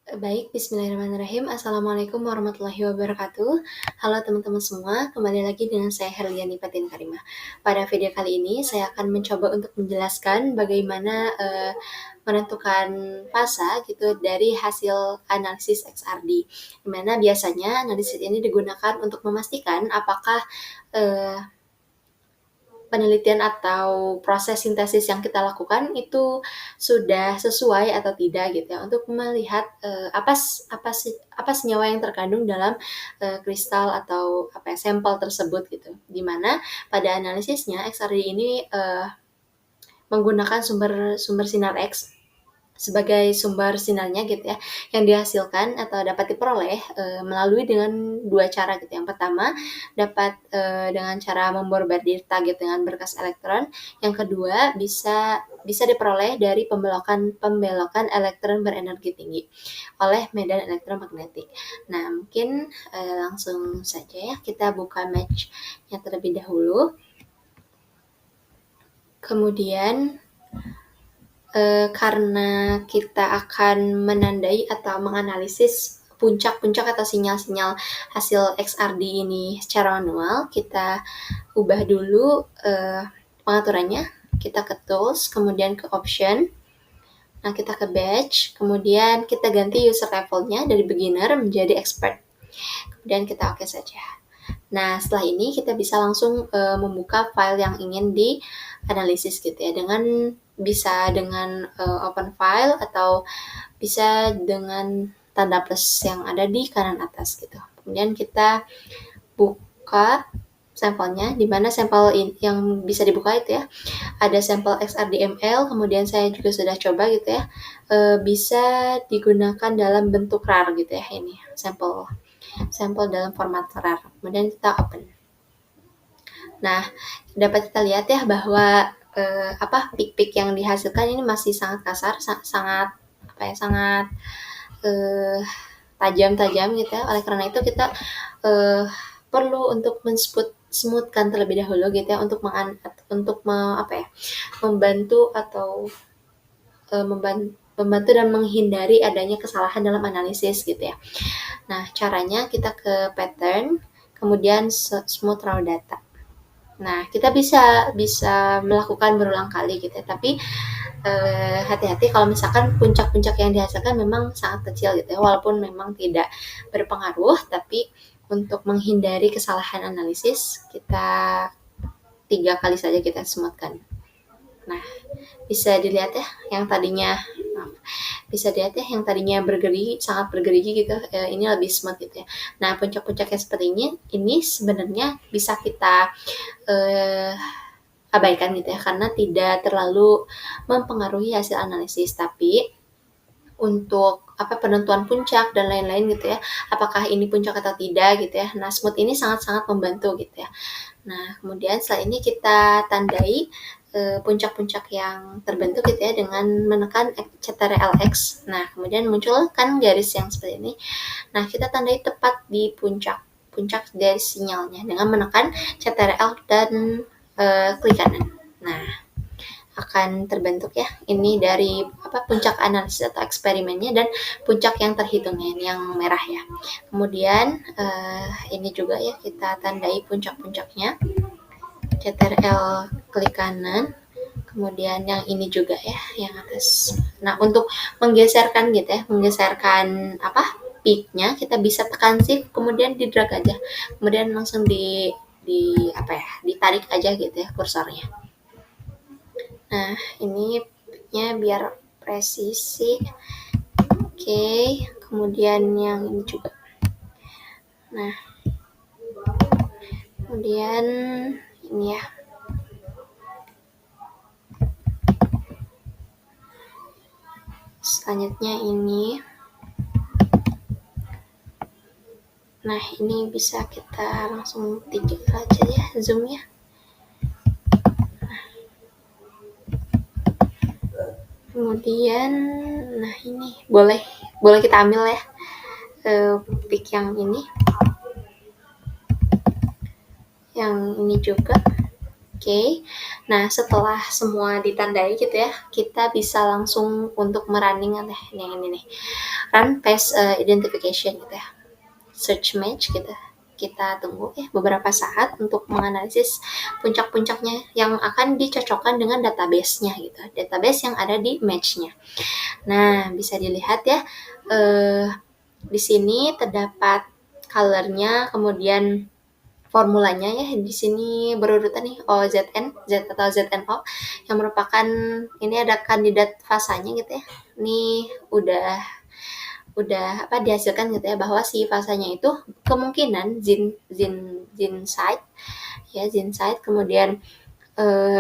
Baik, bismillahirrahmanirrahim. Assalamualaikum warahmatullahi wabarakatuh. Halo teman-teman semua, kembali lagi dengan saya Herliani Fatin Karimah. Pada video kali ini, saya akan mencoba untuk menjelaskan bagaimana menentukan fasa gitu dari hasil analisis XRD. Dimana biasanya analisis ini digunakan untuk memastikan apakah uh, penelitian atau proses sintesis yang kita lakukan itu sudah sesuai atau tidak gitu ya, untuk melihat apa senyawa yang terkandung dalam kristal atau sampel tersebut gitu. Dimana pada analisisnya XRD ini menggunakan sumber sinar X sebagai sumber sinarnya gitu ya, yang dihasilkan atau dapat diperoleh melalui dengan dua cara gitu. Yang pertama dapat dengan cara memborbardir target dengan berkas elektron. Yang kedua bisa diperoleh dari pembelokan elektron berenergi tinggi oleh medan elektromagnetik. Nah, mungkin langsung saja ya kita buka match-nya terlebih dahulu. Kemudian karena kita akan menandai atau menganalisis puncak-puncak atau sinyal-sinyal hasil XRD ini secara manual, kita ubah dulu pengaturannya. Kita ke tools, kemudian ke option, nah kita ke batch, kemudian kita ganti user levelnya dari beginner menjadi expert, kemudian kita oke saja. Nah, setelah ini kita bisa langsung membuka file yang ingin dianalisis gitu ya, bisa dengan open file atau bisa dengan tanda plus yang ada di kanan atas gitu. Kemudian kita buka sampelnya, di mana sampel yang bisa dibuka itu ya, ada sampel XRDML, kemudian saya juga sudah coba gitu ya, bisa digunakan dalam bentuk RAR gitu ya, ini sampel dalam format RAR. Kemudian kita open. Nah, dapat kita lihat ya bahwa pik-pik yang dihasilkan ini masih sangat kasar, sangat tajam-tajam gitu ya. Oleh karena itu kita perlu untuk smoothkan terlebih dahulu gitu ya, untuk membantu atau membantu dan menghindari adanya kesalahan dalam analisis gitu ya. Nah, caranya kita ke pattern, kemudian smooth raw data. Nah, kita bisa melakukan berulang kali gitu ya, tapi hati-hati kalau misalkan puncak-puncak yang dihasilkan memang sangat kecil gitu ya, walaupun memang tidak berpengaruh, tapi untuk menghindari kesalahan analisis kita 3 kali saja kita smoothkan. Nah, bisa dilihat ya yang tadinya sangat bergerigi gitu, ini lebih smooth gitu ya. Nah, puncak-puncaknya seperti ini sebenarnya bisa kita abaikan gitu ya, karena tidak terlalu mempengaruhi hasil analisis. Tapi untuk penentuan puncak dan lain-lain gitu ya, apakah ini puncak atau tidak gitu ya, nah smooth ini sangat-sangat membantu gitu ya. Nah, kemudian setelah ini kita tandai puncak-puncak yang terbentuk gitu ya dengan menekan CTRL-X. Nah, kemudian muncul kan garis yang seperti ini. Nah, kita tandai tepat di puncak dari sinyalnya dengan menekan CTRL dan klik kanan. Nah, akan terbentuk ya ini dari puncak analisis atau eksperimennya dan puncak yang terhitungnya, ini yang merah ya. Kemudian ini juga ya kita tandai puncak-puncaknya, CTRL klik kanan, kemudian yang ini juga ya yang atas. Nah, untuk menggeserkan gitu ya, menggeserkan peaknya, kita bisa tekan shift kemudian di drag aja, kemudian langsung ditarik aja gitu ya kursornya. Nah, ini peaknya biar presisi. Oke, kemudian yang ini juga. Nah, kemudian ini ya. Selanjutnya ini. Nah, ini bisa kita langsung 3 aja ya zoomnya. Kemudian, nah ini boleh kita ambil ya peak yang ini juga. Oke, nah setelah semua ditandai gitu ya, kita bisa langsung untuk merunning yang ini nih, run page identification gitu ya, search match gitu. Kita tunggu ya beberapa saat untuk menganalisis puncak-puncaknya yang akan dicocokkan dengan database-nya gitu, database yang ada di match-nya. Nah, bisa dilihat ya, di sini terdapat color-nya, kemudian formulanya ya di sini berurutan nih OZN, Z atau ZNO yang merupakan ini ada kandidat fasanya gitu ya. Ini udah apa dihasilkan gitu ya bahwa si fasanya itu kemungkinan zin site ya zin site, kemudian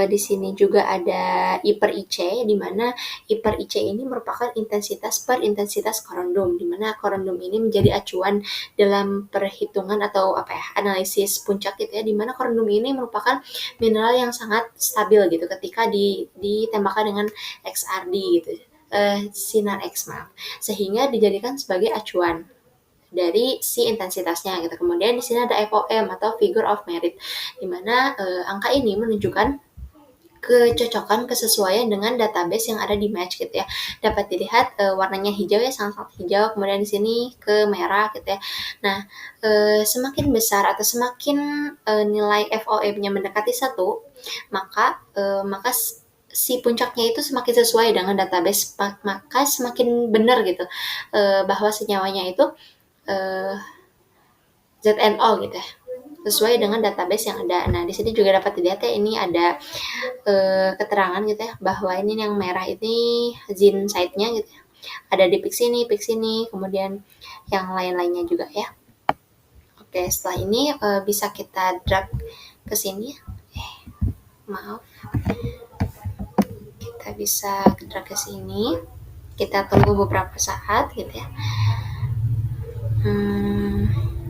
di sini juga ada I per IC, di mana I per IC ini merupakan intensitas per intensitas korundum, di mana korundum ini menjadi acuan dalam perhitungan atau apa ya analisis puncak gitu ya, di mana korundum ini merupakan mineral yang sangat stabil gitu ketika ditembakkan dengan XRD gitu, sinar X maaf, sehingga dijadikan sebagai acuan dari si intensitasnya gitu. Kemudian di sini ada FOM atau figure of merit, di mana angka ini menunjukkan kecocokan kesesuaian dengan database yang ada di match gitu ya. Dapat dilihat warnanya hijau ya, sangat-sangat hijau, kemudian di sini ke merah gitu ya. Nah, semakin besar atau semakin nilai FOM-nya mendekati 1, maka si puncaknya itu semakin sesuai dengan database, maka semakin benar gitu bahwa senyawanya itu eh, ZNO gitu ya, sesuai dengan database yang ada. Nah, di sini juga dapat dilihat ya, ini ada keterangan gitu ya bahwa ini yang merah ini zin site-nya gitu ya. Ada di pick sini, kemudian yang lain-lainnya juga ya. Oke, setelah ini bisa kita drag ke sini. Maaf. Kita bisa drag ke sini. Kita tunggu beberapa saat gitu ya.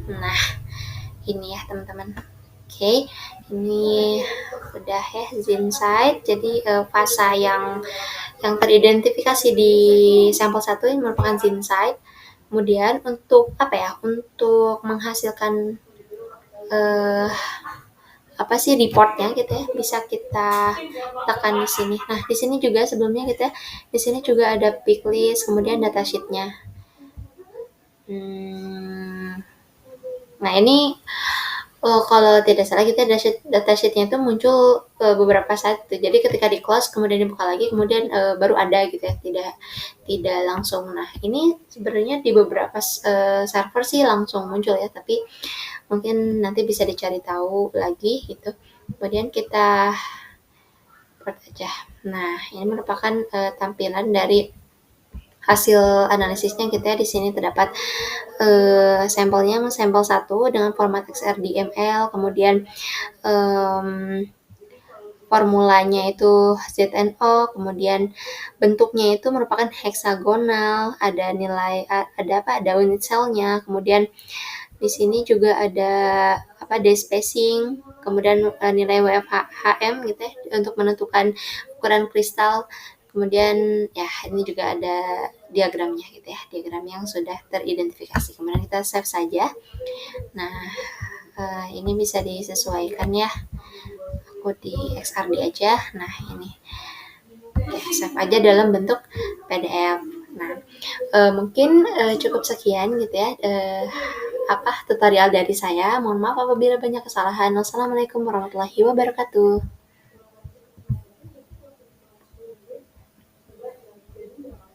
Nah, ini ya teman-teman. Oke, ini udah ya zin site. Jadi fasa yang teridentifikasi di sampel 1 ini merupakan zin site. Kemudian untuk apa ya? Untuk menghasilkan apa sih reportnya gitu ya, bisa kita tekan di sini. Nah, di sini juga sebelumnya gitu ya, di sini juga ada pick list, kemudian datasheet-nya. Nah, ini kalau tidak salah kita datasheet-nya itu muncul beberapa saat itu. Jadi ketika di close kemudian dibuka lagi, kemudian baru ada gitu ya, tidak langsung. Nah, ini sebenarnya di beberapa server sih langsung muncul ya, tapi mungkin nanti bisa dicari tahu lagi gitu. Kemudian kita buat aja. Nah, ini merupakan tampilan dari hasil analisisnya kita di sini terdapat sampelnya sampel 1 dengan format XRDML, kemudian formulanya itu ZNO, kemudian bentuknya itu merupakan heksagonal, ada nilai ada unit cell-nya, kemudian di sini juga ada day spacing, kemudian nilai WFHM gitu ya untuk menentukan ukuran kristal. Kemudian ya ini juga ada diagramnya gitu ya, diagram yang sudah teridentifikasi. Kemudian kita save saja. Nah, ini bisa disesuaikan ya. Aku di XRD aja. Nah, ini ya, save aja dalam bentuk PDF. Nah, mungkin cukup sekian gitu ya tutorial dari saya. Mohon maaf apabila banyak kesalahan. Wassalamualaikum warahmatullahi wabarakatuh.